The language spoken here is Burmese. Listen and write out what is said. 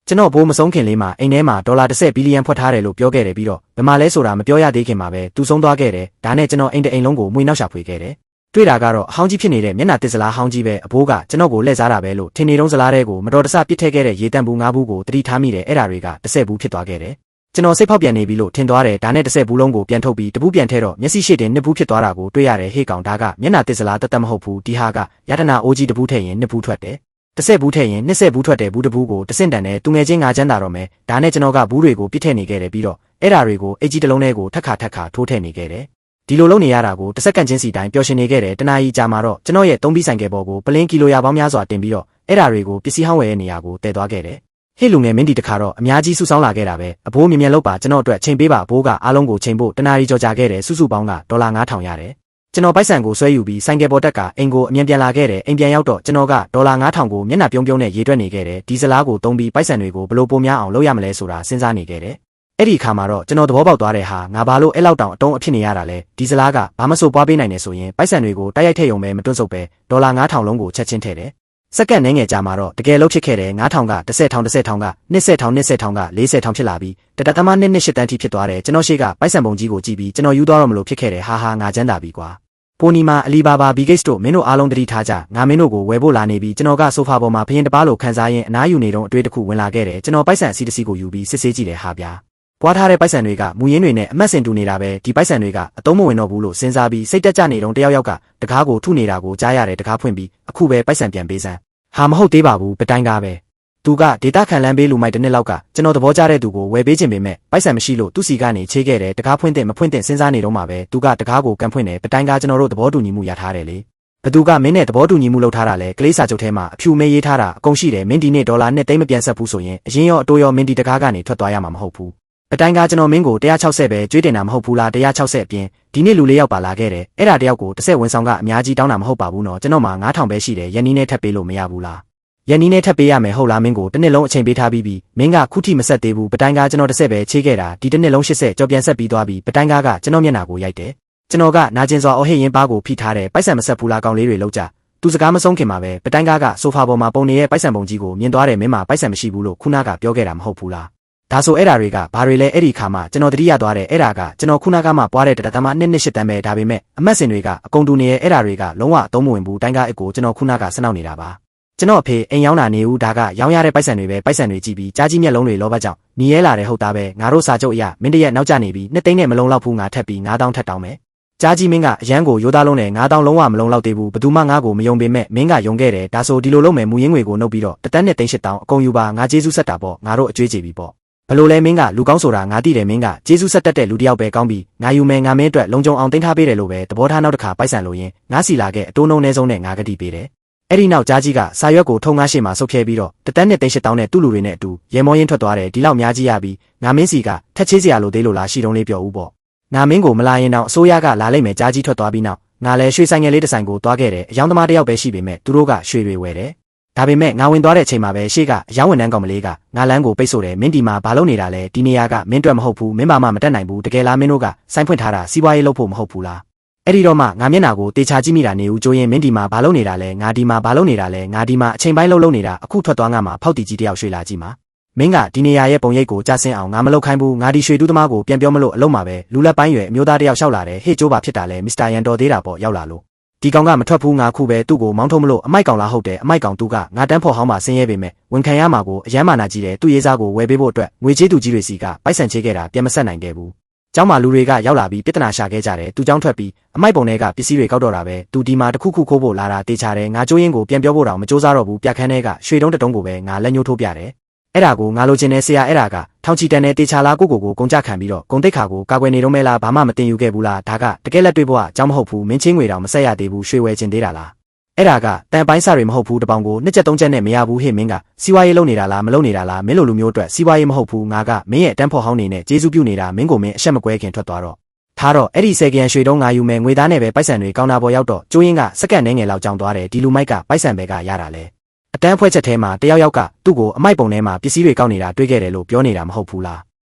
ကျွန်တော်ဘိုးမဆုံးခင်လေးမှာအိမ်ထဲမှာဒေါ်လာ10ဘီလီယံဖွက်ထားတယ်လို့ပြောခဲ့တယ်ပြီးတော့ဘယ်မှာလဲဆိုတာမပြောရသေးခင်မှာပဲသူဆုံးသွားခဲ့တယ်ဒါနဲ့ကျွန်တော်အိမ်တအိမ်လုံးကိုမွေနောက်ရှာဖွေခဲ့တယ်တွေ့တာကတော့အဟောင်းကြီးဖြစ်နေတဲ့မျက်နှာတစ်စလားဟောင်းကြီးပဲအဘိုးကကျွန်တော်ကိုလှည့်စားတာပဲလို့ထင်နေတုံးစလားတဲ့ကိုမတော်တဆပစ်ထည့်ခဲ့တဲ့ရေတံဘူး၅ဘူးကိုတတိထားမိတယ်အဲ့ဒါတွေက10ဘူးဖြစ်သွားခဲ့တယ်ကျွန်တော်စိတ်ဖောက်ပြန်နေပြီလို့ထင်သွားတယ်ဒါနဲ့10ဘူးလုံးကိုပြန်ထုတ်ပြီးတပူးပြန်ထဲတော့မျက်စိရှိတင်2ဘူးဖြစ်သွားတာကိုတွေ့ရတယ်ဟေ့ကောင်ဒါကမျက်နှာတစ်စလားတသက်မဟုတ်ဘူးဒီဟာကယတနာအိုးကြီးတပူးထည့်ရင်2ဘူးထွက်တယ်10ဘူးထည့်ရင်20ဘူးထွက်တယ်ဘူးတဘူးကိုတဆင့်တန်နဲ့သူငယ်ချင်းငါချမ်းသာတော့မယ်ဒါနဲ့ကျွန်တော်ကဘူးတွေကိုပြစ်ထည့်နေခဲ့တယ်ပြီးတော့အဲ့ဓာတွေကိုအိတ်ကြီးတစ်လုံးထဲကိုထက်ခါထိုးထည့်နေခဲ့တယ်ဒီလိုလုပ်နေရတာကိုတစ်စက္ကန့်ချင်းစီတိုင်းပျော်ရွှင်နေခဲ့တယ်တနာရီကြာမှာတော့ကျွန်တော်ရဲ့သုံးပြီးဆိုင်ကယ်ပေါ်ကိုပလင်းကီလိုရာပေါင်းများစွာတင်ပြီးတော့အဲ့ဓာတွေကိုပစ္စည်းဟောင်းဝယ်ရဲ့နေရာကိုတည်သွားခဲ့တယ်ဟေ့လူငယ်မင်းဒီတခါတော့အများကြီးစုဆောင်းလာခဲ့တာပဲအဘိုးမြင်မြန်လောက်ပါကျွန်တော်အတွက်ချိန်ပေးပါအဘိုးကအားလုံးကိုချိန်ဖို့တနာရီကြော်ကြာခဲ့တယ်စုစုပေါင်းကဒေါ်လာ9000ရတယ်ကျွန်တော်ပိုက်ဆံကိုဆွဲယူပြီးဆိုင်ကယ်ပေါ်တက်ကအိမ်ကိုအမြန်ပြန်လာခဲ့တယ်အိမ်ပြန်ရောက်တော့ကျွန်တော်ကဒေါ်လာ9000ကိုမျက်နှာပြုံးပြုံးနဲ့ရေတွက်နေခဲ့တယ်ဒီစလားကိုသုံးပြီးပိုက်ဆံတွေကိုဘယ်လိုပိုများအောင်လုပ်ရမလဲဆိုတာစဉ်းစားနေခဲ့တယ်အဲ့ဒီအခါမှာတော့ကျွန်တော်သဘောပေါက်သွားတဲ့ဟာငါဘာလို့အဲ့လောက်တောင်အတုံးအဖြစ်နေရတာလဲဒီစလားကဘာမဆိုပွားပေးနိုင်နေဆိုရင်ပိုက်ဆံတွေကိုတိုက်ရိုက်ထည့်ရုံပဲမတွန့်ဆုတ်ပဲဒေါ်လာ9000လုံးကိုချက်ချင်းထည့်တယ်စက္ကန့်နှဲငယ်ကြာမှာတော့တကယ်လို့ဖြစ်ခဲ့တယ်9000က10,000က20,000က40,000ဖြစ်လာပြီးတတသမ2.8တန်းထိဖြစ်သွားတယ်ကျွန်တော်ရှိကပိုက်ဆံပုံကြီးကိုကြည့်ပြီးကျွန်တော်ယူသွားတော့မလို့ဖြစ်ခဲ့တယ်ဟာငါချမ်းသာပြီကွာပိုနီမာအလီဘာဘာဘီဂိတ်တို့မင်းတို့အားလုံးတတိထားကြငါမင်းတို့ကိုဝယ်ဖို့လာနေပြီးကျွန်တော်ကဆိုဖာပေါ်မှာဖရင်တပားလိုခံစားရင်းအနားယူနေတော့အတွေ့တစ်ခုဝင်လာခဲ့တယ်ကျွန်တော်ပိုက်ဆံအစီတစ်စီကိုယူပြီးစစ်ဆေးကြည့်တယ်ဟာဗျာပွားထားတဲ့ပိုက်ဆံတွေကမူရင်းတွေနဲ့အမတ်စင်တူနေတာပဲဒီပိုက်ဆံတွေကအသုံးမဝင်တော့ဘူးလို့စဉ်းစားပြီးစိတ်တက်ကြနေတော့တယောက်ကတကားကိုထုနေတာကိုကြားရတယ်တကားဖွင့်ပြီးအခုပဲပိုက်ဆံပြန်ပေးစမ်းဟာမဟုတ်သေးပါဘူးပတိုင်းကားပဲသူကဒေတာခံလန်းပေးလူမိုက်တစ်နှစ်လောက်ကကျွန်တော်သဘောကျတဲ့သူကိုဝယ်ပေးခြင်းပေမဲ့ပိုက်ဆံမရှိလို့သူ့စီကနေချေးခဲ့တယ်တကားဖွင့်တဲ့မဖွင့်တဲ့စဉ်းစားနေတော့မှပဲသူကတကားကိုကန်ဖွင့်တယ်ပတိုင်းကားကျွန်တော်တို့သဘောတူညီမှုရထားတယ်လေဘသူကမင်းနဲ့သဘောတူညီမှုလုပ်ထားတာလဲကလေးစာချုပ်ထဲမှာအဖြူမဲရေးထားတာအကုန်ရှိတယ်မင်းဒီနေ့ဒေါ်လာနဲ့သိမ်းမပြန်ဆက်ဘူးဆိုရင်အရင်ရောအတိုးရောမင်းဒီတကားကနေထွက်သွားရမှာမဟုတ်ဘူးပတိုင်းကားကျွန်တော်မင်းကို160ပဲကြွေးတင်တာမဟုတ်ဘူးလား160အပြင်ဒီနေ့လူလေးယောက်ပါလာခဲ့တယ်အဲ့ဒါတယောက်ကို10ဝန်ဆောင်ကအများကြီးတောင်းတာမဟုတ်ပါဘူးနော်ကျွန်တော်မှ9000ပဲရှိတယ်ယနေ့နဲ့ထပ်ပေးလို့မရဘူးလားယနေ့နဲ့ထပ်ပေးရမယ်ဟုတ်လားမင်းကိုတစ်နှစ်လုံးအချိန်ပေးထားပြီးပြီမင်းကခုထိမဆက်သေးဘူးပတိုင်းကားကျွန်တော်10ပဲချေးခဲ့တာဒီတစ်နှစ်လုံး80ကြော်ပြန်ဆက်ပြီးသွားပြီပတိုင်းကားကကျွန်တော်မျက်နှာကိုရိုက်တယ်ကျွန်တော်ကနာကျင်စွာအော်ဟစ်ရင်ပါးကိုဖိထားတယ်ပိုက်ဆံမဆက်ဘူးလားကောင်လေးတွေလောက်ကြသူစကားမဆုံးခင်မှာပဲပတိုင်းကားကဆိုဖာပေါ်မှာပုံနေတဲ့ပိုက်ဆံပုံကြီးကိုမြင်သွားတယ်မင်းမှာပိုက်ဆံမရှိဘူးလို့ခုနကပြောခဲ့တာမဟုတ်ဘူးလားဒါဆိုအဲ့ဓာတွေကဘာတွေလဲအဲ့ဒီခါမှကျွန်တော်တတိယသွားတယ်အဲ့ဓာကကျွန်တော်ခုနကမှပွားတဲ့တသမ2.8တန်းပဲဒါပေမဲ့အမတ်စင်တွေကအကုန်တူနေရဲ့အဲ့ဓာတွေကလုံးဝအသုံးမဝင်ဘူးတိုင်းကားအစ်ကိုကျွန်တော်ခုနကစနောက်နေတာပါကျွန်တော်အဖေအိမ်ရောက်တာနေဦးဒါကရောင်းရတဲ့ပိုက်ဆံတွေပဲပိုက်ဆံတွေကြည့်ပြီးကြားကြီးမျက်လုံးတွေလောဘကြောင့်ညီရဲလာတဲ့ဟုတ်သားပဲငါတို့စာချုပ်အရမင်းတရက်နောက်ကျနေပြီး2သိန်းနဲ့မလုံလောက်ဘူးငါထပ်ပြီး9000ထပ်တောင်းမယ်ကြားကြီးမင်းကအရန်ကိုရိုးသားလုံးနဲ့9000လုံးဝမလုံလောက်သေးဘူးဘသူမှငါ့ကိုမယုံပေမဲ့မင်းကယုံခဲ့တယ်ဒါဆိုဒီလိုလုပ်မယ်မူရင်းငွေကိုနှုတ်ပြီးတော့တန်းနဲ့သိန်း8000အကုန်ယူပါငါကျေးဇူးဆက်တာပေါ့ငါတို့အကျွေးကြေပြီပေါ့ဘလို့လဲမင်းကလူကောင်းဆိုတာငါသိတယ်မင်းကကျေးဇူးဆက်တတ်တဲ့လူတစ်ယောက်ပဲကောင်းပြီငါယူမယ်ငါမင်းအတွက်လုံခြုံအောင်တင်ထားပေးတယ်လို့ပဲသဘောထားနောက်တစ်ခါပိုက်ဆံလို့ရင်ငါစီလာခဲ့အတိုးနှုံးနှဲဆုံးနဲ့ငါကတိပေးတယ်အဲ့ဒီနောက်ကြားကြီးကစာရွက်ကိုထုံငါရှိမှဆုတ်ဖြဲပြီးတော့တန်းနဲ့သိန်း8000နဲ့သူ့လူတွေနဲ့အတူရေမောရင်းထွက်သွားတယ်ဒီလောက်များကြီးရပြီးငါမင်းစီကထက်ချေးစရာလိုသေးလို့လားရှိတုံးလေးပြောဦးပေါ့ငါမင်းကိုမလာရင်တော့အစိုးရကလာလိုက်မယ်ကြားကြီးထွက်သွားပြီးနောက်ငါလည်းရွှေဆိုင်ငယ်လေးတစ်ဆိုင်ကိုသွားခဲ့တယ်အယောင်သမားတစ်ယောက်ပဲရှိပေမဲ့သူတို့ကရွှေတွေဝယ်တယ်ဒါပေမဲ့ငါဝင်သွားတဲ့အချိန်မှာပဲရှေ့ကအယောင်ဝန်ထမ်းကောင်မလေးကငါလမ်းကိုပိတ်ဆို့တယ်မင်းဒီမှာဘာလုပ်နေတာလဲဒီနေရာကမင်းအတွက်မဟုတ်ဘူးမင်းဘာမှမတတ်နိုင်ဘူးတကယ်လားမင်းတို့ကစိုင်းဖွင့်ထားတာစီးပွားရေးလုပ်ဖို့မဟုတ်ဘူးလားအဲ့ဒီတော့မှငါမျက်နှာကိုတေချာကြည့်မိတာနေဦးကျိုးရင်မင်းဒီမှာဘာလုပ်နေတာလဲငါဒီမှာဘာလုပ်နေတာလဲငါဒီမှာအချိန်ပိုင်းလုံးနေတာအခုထွက်သွားငါမှာဖောက်တီကြီးတယောက်ရွှေလာကြည့်မှာမင်းကဒီနေရာရဲ့ပုံရိပ်ကိုကြားစင်းအောင်ငါမလုပ်ခိုင်းဘူးငါဒီရွှေတူးသမားကိုပြန်ပြောမလို့အလုံးမှာပဲလူလက်ပိုင်းရွယ်အမျိုးသားတယောက်လျှောက်လာတယ်ဟေ့ကျိုးပါဖြစ်တာလဲမစ္စတာရန်တော်သေးတာပေါ့ရောက်လာလို့ဒီကောင်ကမထွက်ဘူးငါခုပဲသူ့ကိုမောင်းထုတ်မလို့အမိုက်ကောင်လားဟုတ်တယ်အမိုက်ကောင်သူကငါတန်းဖို့ဟောင်းမှာဆင်းရဲပေမဲ့ဝန်ခံရမှာကိုအယမ်းမာနာကြီးတယ်သူ့ရေးစားကိုဝယ်ပေးဖို့အတွက်ငွေကြေးသူကြီးတွေစီကပိုက်ဆံချေးခဲ့တာပြန်မဆက်နိုင်ခဲ့ဘူးကျောင်းမှာလူတွေကရောက်လာပြီးပြဿနာရှာခဲ့ကြတယ်သူကျောင်းထွက်ပြီးအမိုက်ပုံတွေကပစ္စည်းတွေကောက်တော့တာပဲသူဒီမှာတခုခုခိုးဖို့လာတာတေချာတယ်ငါကျိုးရင်းကိုပြန်ပြောဖို့တောင်မစူးစမ်းတော့ဘူးပြခန်းထဲကရွှေတုံးတတုံးကိုပဲငါလက်ညှိုးထိုးပြတယ်အဲ့ဒါကိုငါလိုချင်တဲ့ဆရာအဲ့ဒါကထောင်ချီတန်နဲ့တေချာလားကိုကုန်ကြခံပြီးတော့ဂုံတိတ်ခါကိုကာကွယ်နေတော့မဲလားဘာမှမတင်ယူခဲ့ဘူးလားဒါကတကယ်လက်တွေ့ဘဝအကြောင်းမဟုတ်ဘူးမင်းချင်းငွေတောင်မဆက်ရသေးဘူးရွှေဝယ်ချင်သေးတာလားအဲ့ဒါကတန်ပိုင်းစားတွေမဟုတ်ဘူးတပေါင်ကို2ချက်3ချက်နဲ့မရဘူးဟေ့မင်းကစီးပွားရေးလုပ်နေတာလားမလုပ်နေတာလားမင်းလိုလူမျိုးအတွက်စီးပွားရေးမဟုတ်ဘူးငါကမင်းရဲ့အတန်းဖို့ဟောင်းနေနဲ့ကျေးဇူးပြုနေတာမင်းကိုမင်းအဆက်မကွဲခင်ထွက်သွားတော့ထားတော့အဲ့ဒီ10ကရန်ရွှေတုံးငါယူမယ်ငွေသားနဲ့ပဲပိုက်ဆံတွေကောင်းတာပေါ်ရောက်တော့ကျိုးရင်းကစက္ကန့်နှဲငယ်လောက်ကြောင်သွားတယ်ဒီလူမိုက်ကပိုက်ဆံပဲကရတာလဲအတန်းဖွဲ့ချက်ထဲမှာတယောက်ကသူ့ကိုအမိုက်ပုံထဲမှာပစ္စည်းတွေကောက်နေတာတွေ့ခဲ့တယ်လို့ပြောနေတာမဟုတ်ဘူးလား